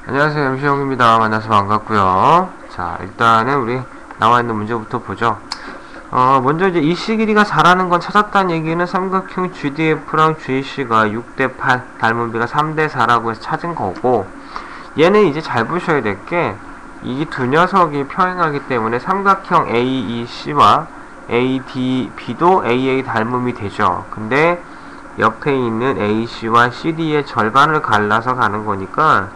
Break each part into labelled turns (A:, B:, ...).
A: 안녕하세요. MC형입니다. 만나서 반갑고요. 자, 일단은 우리 나와있는 문제부터 보죠. 먼저 이제 EC 길이가 4라는 건 찾았다는 얘기는 삼각형 GDF랑 GC가 6대8, 닮은비가 3대4라고 해서 찾은 거고, 얘는 이제 잘 보셔야 될 게, 이 두 녀석이 평행하기 때문에 삼각형 AEC와 ADB도 AA 닮음이 되죠. 근데 옆에 있는 AC와 CD의 절반을 갈라서 가는 거니까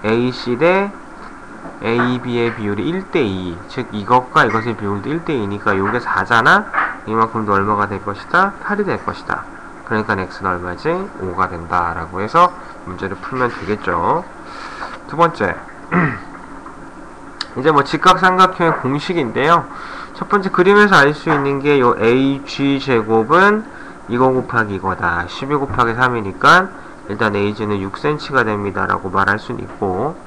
A: AC 대 AB의 비율이 1대2, 즉 이것과 이것의 비율도 1대2니까 요게 4잖아? 이만큼도 얼마가 될 것이다? 8이 될 것이다. 그러니까 x는 얼마지? 5가 된다 라고 해서 문제를 풀면 되겠죠. 두 번째 이제 뭐 직각삼각형의 공식인데요. 첫 번째 그림에서 알 수 있는 게 요 AG 제곱은 이거 곱하기 이거다. 12 곱하기 3이니까 일단 AG는 6cm가 됩니다 라고 말할 수는 있고,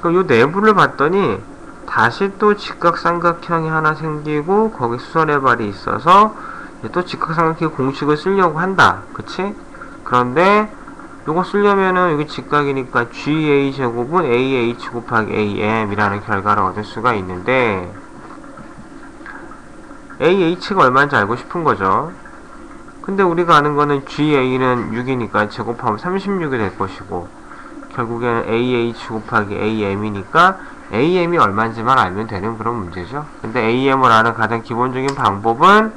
A: 요 내부를 봤더니 다시 또 직각삼각형이 하나 생기고 거기 수선의 발이 있어서 또 직각삼각형 공식을 쓰려고 한다. 그치? 그런데 요거 쓰려면은 여기 직각이니까 GA 제곱은 AH 곱하기 AM 이라는 결과를 얻을 수가 있는데, AH가 얼마인지 알고 싶은 거죠. 근데 우리가 아는 거는 GA는 6이니까 제곱하면 36이 될 것이고, 결국에는 AH 곱하기 AM이니까 AM이 얼마인지만 알면 되는 그런 문제죠. 근데 AM을 아는 가장 기본적인 방법은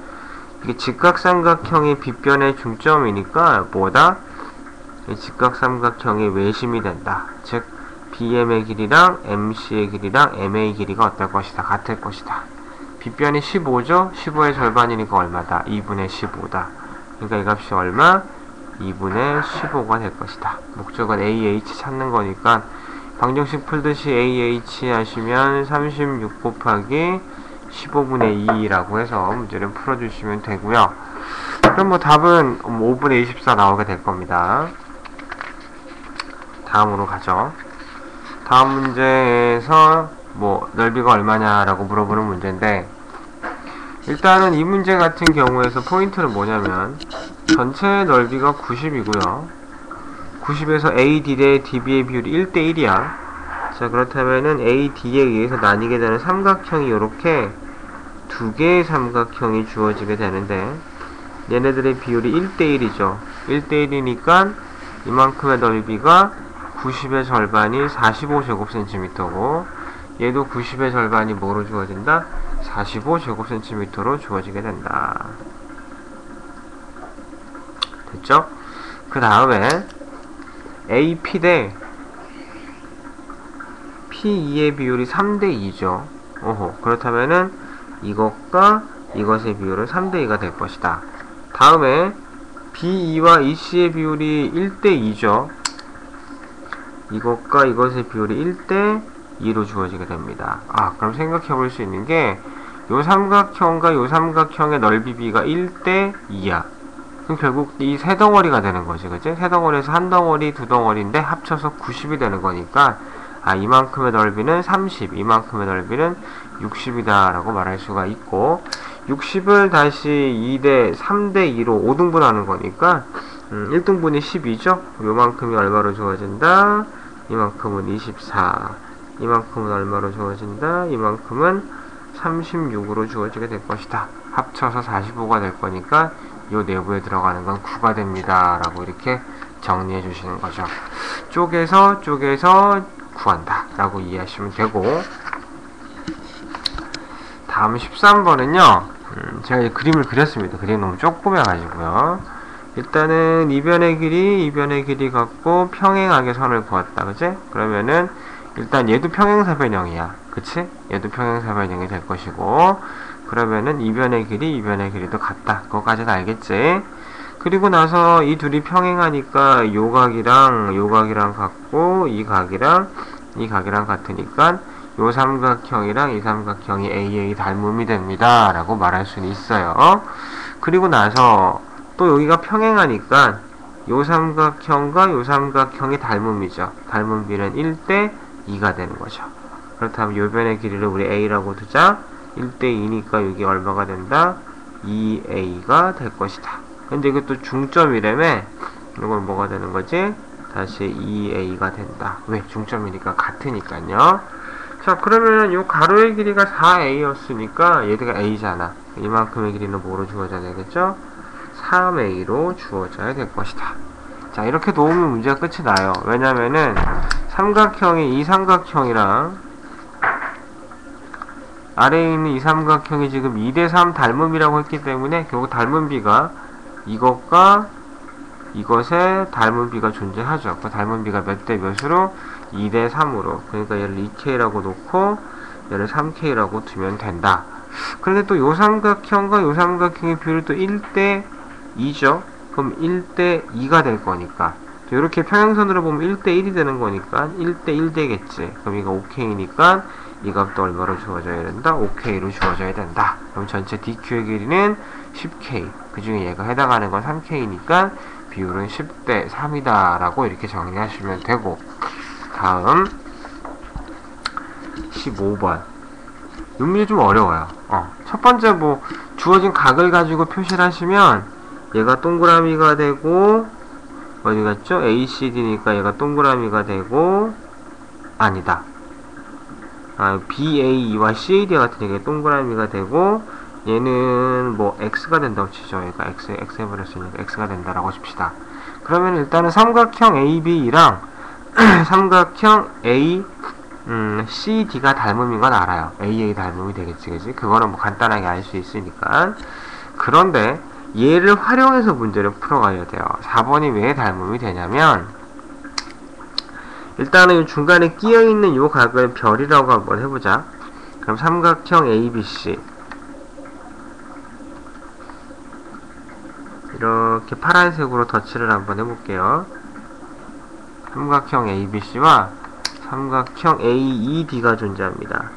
A: 이게 직각삼각형의 빗변의 중점이니까 뭐다? 직각삼각형의 외심이 된다. 즉 BM의 길이랑 MC의 길이랑 MA의 길이가 어떨 것이다? 같을 것이다. 빗변이 15죠? 15의 절반이니까 얼마다? 2분의 15다. 그러니까 이 값이 얼마? 2분의 15가 될 것이다. 목적은 AH 찾는 거니까 방정식 풀듯이 AH 하시면 36 곱하기 15분의 2라고 해서 문제를 풀어주시면 되고요. 그럼 뭐 답은 5분의 24 나오게 될 겁니다. 다음으로 가죠. 다음 문제에서 뭐 넓이가 얼마냐라고 물어보는 문제인데, 일단은 이 문제 같은 경우에서 포인트는 뭐냐면 전체 넓이가 90이고요 90에서 AD 대 DB의 비율이 1대1이야 자, 그렇다면은 AD에 의해서 나뉘게 되는 삼각형이 이렇게 두 개의 삼각형이 주어지게 되는데, 얘네들의 비율이 1대1이죠 1대1이니까 이만큼의 넓이가 90의 절반이 45제곱cm고, 얘도 90의 절반이 뭐로 주어진다? 45제곱cm로 주어지게 된다. 됐죠? 그 다음에 AP 대 P2의 비율이 3대2죠. 그렇다면은 이것과 이것의 비율은 3대2가 될 것이다. 다음에 B2와 EC의 비율이 1대2죠. 이것과 이것의 비율이 1대2로 주어지게 됩니다. 그럼 생각해 볼 수 있는 게 요 삼각형과 요 삼각형의 넓이비가 1대2야. 그럼 결국 이 세 덩어리가 되는 거지, 그치? 세 덩어리에서 한 덩어리, 두 덩어리인데 합쳐서 90이 되는 거니까, 이만큼의 넓이는 30, 이만큼의 넓이는 60이다 라고 말할 수가 있고, 60을 다시 3대2로 5등분 하는 거니까, 1등분이 12죠? 요만큼이 얼마로 주어진다? 이만큼은 24. 이만큼은 얼마로 주어진다? 이만큼은 36으로 주어지게 될 것이다. 합쳐서 45가 될 거니까 요 내부에 들어가는 건 9가 됩니다 라고 이렇게 정리해 주시는 거죠. 쪼개서 구한다 라고 이해하시면 되고, 다음 13번은요 제가 이 그림을 그렸습니다. 그림이 너무 조그매 가지고요. 일단은 이변의 길이 갖고 평행하게 선을 그었다. 그치? 그러면은 일단 얘도 평행사변형이야. 그치? 얘도 평행사변형이 될 것이고, 그러면은 이변의 길이도 같다. 그거까지는 알겠지? 그리고 나서 이 둘이 평행하니까 요 각이랑 같고, 이 각이랑 같으니까 요 삼각형이랑 이 삼각형이 AA 닮음이 됩니다 라고 말할 수는 있어요. 그리고 나서 또 여기가 평행하니까 요 삼각형과 요 삼각형이 닮음이죠. 닮음비는 1대2가 되는 거죠. 그렇다면 요 변의 길이를 우리 A라고 두자. 1대2니까 여기 얼마가 된다? 2A가 될 것이다. 근데 이것도 중점이라며, 이건 뭐가 되는 거지? 다시 2a가 된다. 왜? 중점이니까 같으니까요. 자, 그러면 요 가로의 길이가 4a였으니까 얘가 a잖아. 이만큼의 길이는 뭐로 주어져야 되겠죠? 3a로 주어져야 될 것이다. 자, 이렇게 놓으면 문제가 끝이 나요. 왜냐면은 삼각형이 이 삼각형이랑 아래에 있는 이 삼각형이 지금 2대3 닮음이라고 했기 때문에 결국 닮은 비가 이것과 이것의 닮은 비가 존재하죠. 그 닮은 비가 몇 대 몇으로? 2대3으로. 그러니까 얘를 2K라고 놓고 얘를 3K라고 두면 된다. 그런데 또 요 삼각형과 요 삼각형의 비율이 또 1대2죠. 그럼 1대2가 될 거니까. 이렇게 평행선으로 보면 1대1이 되는 거니까 1대1 되겠지. 그럼 이거 5K니까 이 값도 얼마로 주어져야 된다? 5K로 주어져야 된다. 그럼 전체 DQ의 길이는 10K. 그 중에 얘가 해당하는 건 3K니까 비율은 10대 3이다 라고 이렇게 정리하시면 되고, 다음 15번. 이 문제 좀 어려워요. 첫 번째 뭐 주어진 각을 가지고 표시를 하시면 얘가 동그라미가 되고, 어디 갔죠? ACD니까 얘가 동그라미가 되고, 아니다. BAE와 CAD 같은 게 동그라미가 되고, 얘는 뭐 X가 된다고 치죠. 얘가 X 해버렸으니까 X가 된다라고 칩시다. 그러면 일단은 삼각형 AB랑 삼각형 CD가 닮음인 건 알아요. AA 닮음이 되겠지, 그지? 그거는 뭐 간단하게 알 수 있으니까. 그런데 얘를 활용해서 문제를 풀어가야 돼요. 4번이 왜 닮음이 되냐면, 일단은 중간에 끼어있는 요 각을 별이라고 한번 해보자. 그럼 삼각형 ABC. 이렇게 파란색으로 덧칠을 한번 해볼게요. 삼각형 ABC와 삼각형 AED가 존재합니다.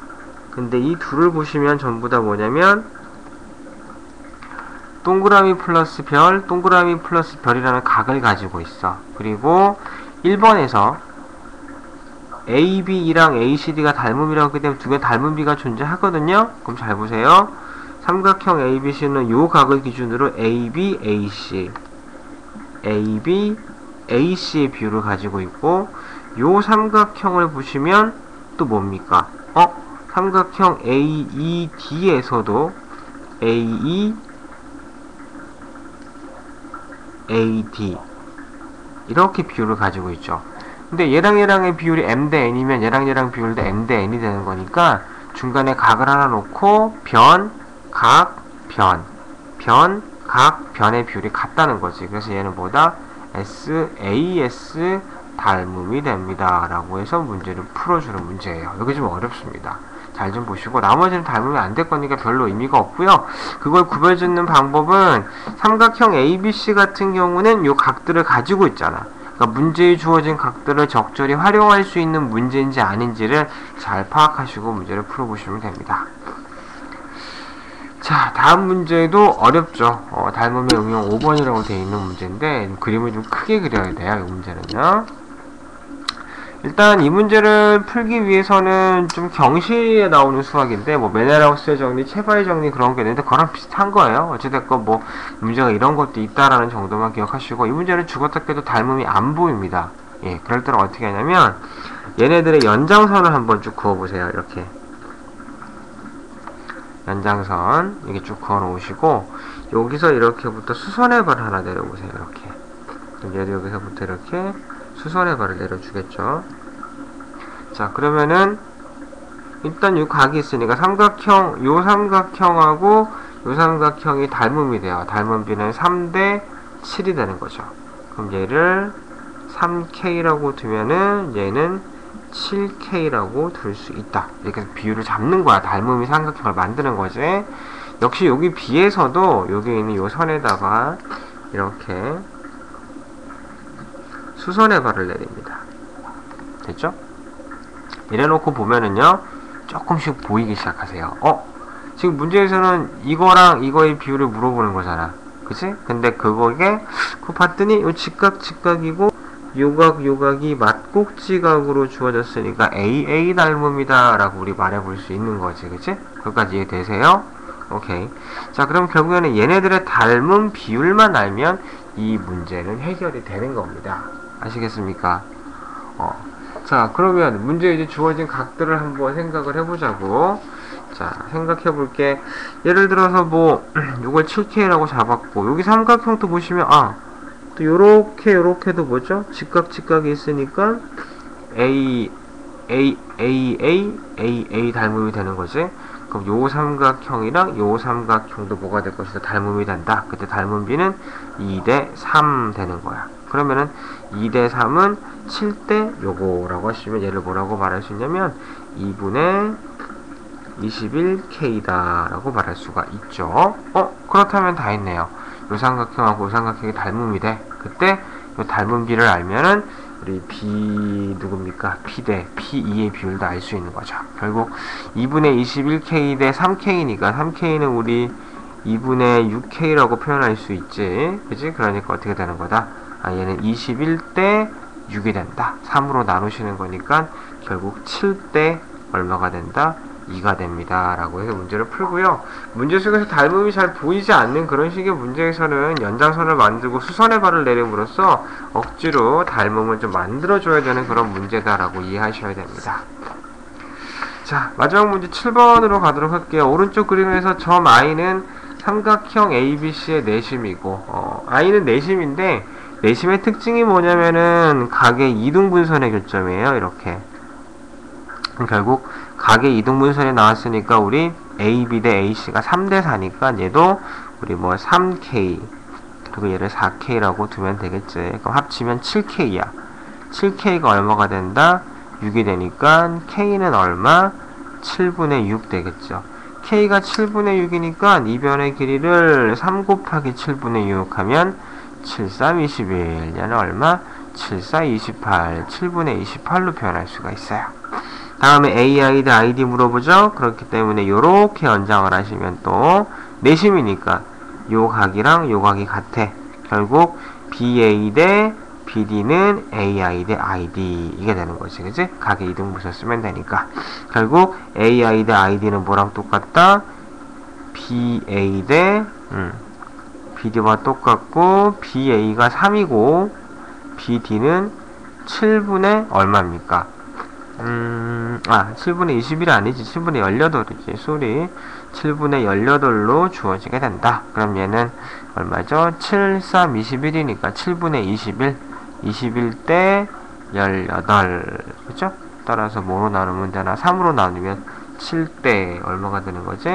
A: 근데 이 둘을 보시면 전부 다 뭐냐면 동그라미 플러스 별, 동그라미 플러스 별이라는 각을 가지고 있어. 그리고 1번에서 AB랑 ACD가 닮음이라고 했기 때문에 두 개 닮은 비가 존재하거든요. 그럼 잘 보세요. 삼각형 ABC는 요 각을 기준으로 AB, AC, AB, AC의 비율을 가지고 있고, 요 삼각형을 보시면 또 뭡니까? 삼각형 AED에서도 AE, AD 이렇게 비율을 가지고 있죠. 근데 얘랑 얘랑의 비율이 m 대 n이면 얘랑 얘랑 비율도 m 대 n이 되는 거니까 중간에 각을 하나 놓고 변, 각, 변, 변, 각, 변의 비율이 같다는 거지. 그래서 얘는 뭐다? SAS 닮음이 됩니다 라고 해서 문제를 풀어주는 문제예요. 여기 좀 어렵습니다. 잘 좀 보시고, 나머지는 닮으면 안 될 거니까 별로 의미가 없고요. 그걸 구별짓는 방법은 삼각형 ABC 같은 경우는 요 각들을 가지고 있잖아. 그러니까 문제에 주어진 각들을 적절히 활용할 수 있는 문제인지 아닌지를 잘 파악하시고 문제를 풀어보시면 됩니다. 자, 다음 문제도 어렵죠. 닮음의 응용 5번이라고 되어 있는 문제인데 그림을 좀 크게 그려야 돼요. 이 문제는요. 일단 이 문제를 풀기 위해서는 좀 경시에 나오는 수학인데, 뭐 메네라우스의 정리, 체바의 정리 그런 게 있는데 그거랑 비슷한 거예요. 어찌됐건 뭐 문제가 이런 것도 있다라는 정도만 기억하시고, 이 문제는 죽었다 깨도 닮음이 안 보입니다. 예, 그럴 때는 어떻게 하냐면 얘네들의 연장선을 한번 쭉 그어보세요. 이렇게 연장선 이렇게 쭉 그어 놓으시고, 여기서 이렇게부터 수선의 발을 하나 내려보세요. 이렇게. 얘도 여기서부터 이렇게 수선의 발을 내려주겠죠. 자, 그러면은 일단 이 각이 있으니까 삼각형, 요 삼각형하고 요 삼각형이 닮음이 돼요. 닮은 비는 3대 7이 되는 거죠. 그럼 얘를 3K라고 두면은 얘는 7K라고 둘 수 있다. 이렇게 비율을 잡는 거야. 닮음이 삼각형을 만드는 거지. 역시 여기 B에서도 여기 있는 요 선에다가 이렇게 수선의 발을 내립니다. 됐죠? 이래놓고 보면은요, 조금씩 보이기 시작하세요. 지금 문제에서는 이거랑 이거의 비율을 물어보는 거잖아. 그치? 근데 그거게, 그거 봤더니 요 직각이고, 요각이 맞곡지각으로 주어졌으니까 AA 닮음이다 라고 우리 말해볼 수 있는 거지. 그치? 거기까지 이해되세요? 오케이. 자, 그럼 결국에는 얘네들의 닮은 비율만 알면 이 문제는 해결이 되는 겁니다. 아시겠습니까? 자, 그러면 문제에 이제 주어진 각들을 한번 생각을 해보자고. 자, 생각해볼게. 예를 들어서 뭐 요걸 7K라고 잡았고, 여기 삼각형도 보시면 또 요렇게도 뭐죠? 직각이 있으니까 A 닮음이 되는 거지. 그럼 요 삼각형이랑 요 삼각형도 뭐가 될 것이다? 닮음이 된다. 그때 닮은 비는 2대 3 되는 거야. 그러면은 2대 3은 7대 요거라고 하시면 얘를 뭐라고 말할 수 있냐면 2분의 21K다 라고 말할 수가 있죠. 그렇다면 다 했네요. 요 삼각형하고 요 삼각형이 닮음이 돼. 그때 요 닮은 비를 알면은 우리 B 누굽니까? P 대 P2의 비율도 알 수 있는 거죠. 결국 2분의 21K 대 3K니까 3K는 우리 2분의 6K라고 표현할 수 있지. 그지? 그러니까 어떻게 되는 거다? 얘는 21대 6이 된다. 3으로 나누시는 거니까 결국 7대 얼마가 된다? 2가 됩니다. 라고 해서 문제를 풀고요. 문제 속에서 닮음이 잘 보이지 않는 그런 식의 문제에서는 연장선을 만들고 수선의 발을 내림으로써 억지로 닮음을 좀 만들어줘야 되는 그런 문제다라고 이해하셔야 됩니다. 자, 마지막 문제 7번으로 가도록 할게요. 오른쪽 그림에서 점 I는 삼각형 ABC의 내심이고, I는 내심인데, 내심의 특징이 뭐냐면은 각의 이등분선의 교점이에요. 이렇게. 결국 각의 이등분선이 나왔으니까 우리 AB 대 AC가 3대 4니까 얘도 우리 뭐 3K 그리고 얘를 4K라고 두면 되겠지. 그럼 합치면 7K야. 7K가 얼마가 된다? 6이 되니까 K는 얼마? 7분의 6 되겠죠. K가 7분의 6이니까 이 변의 길이를 3 곱하기 7분의 6 하면 7, 3, 21. 얘는 얼마? 7, 4, 28. 7분의 28로 표현할 수가 있어요. 다음에 AI 대 ID 물어보죠. 그렇기 때문에 요렇게 연장을 하시면 또 내심이니까 요 각이랑 요 각이 같아. 결국 BA 대 BD는 AI 대 ID 이게 되는 거지. 그치? 각의 이등분선 쓰면 되니까. 결국 AI 대 ID는 뭐랑 똑같다? BA 대 BD와 똑같고 BA가 3이고 BD는 7분의 얼마입니까? 7분의 21이 아니지. 7분의 18이지. 소리. 7분의 18로 주어지게 된다. 그럼 얘는 얼마죠? 7, 3, 21이니까 7분의 21. 21대 18. 그쵸? 따라서 뭐로 나누면 되나? 3으로 나누면 7대 얼마가 되는 거지?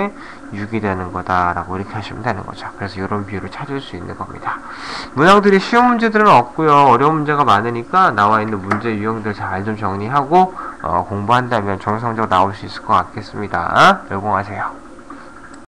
A: 6이 되는 거다라고 이렇게 하시면 되는 거죠. 그래서 이런 비율을 찾을 수 있는 겁니다. 문항들이 쉬운 문제들은 없고요. 어려운 문제가 많으니까 나와 있는 문제 유형들 잘 좀 정리하고 공부한다면 정상적으로 나올 수 있을 것 같겠습니다. 열공하세요.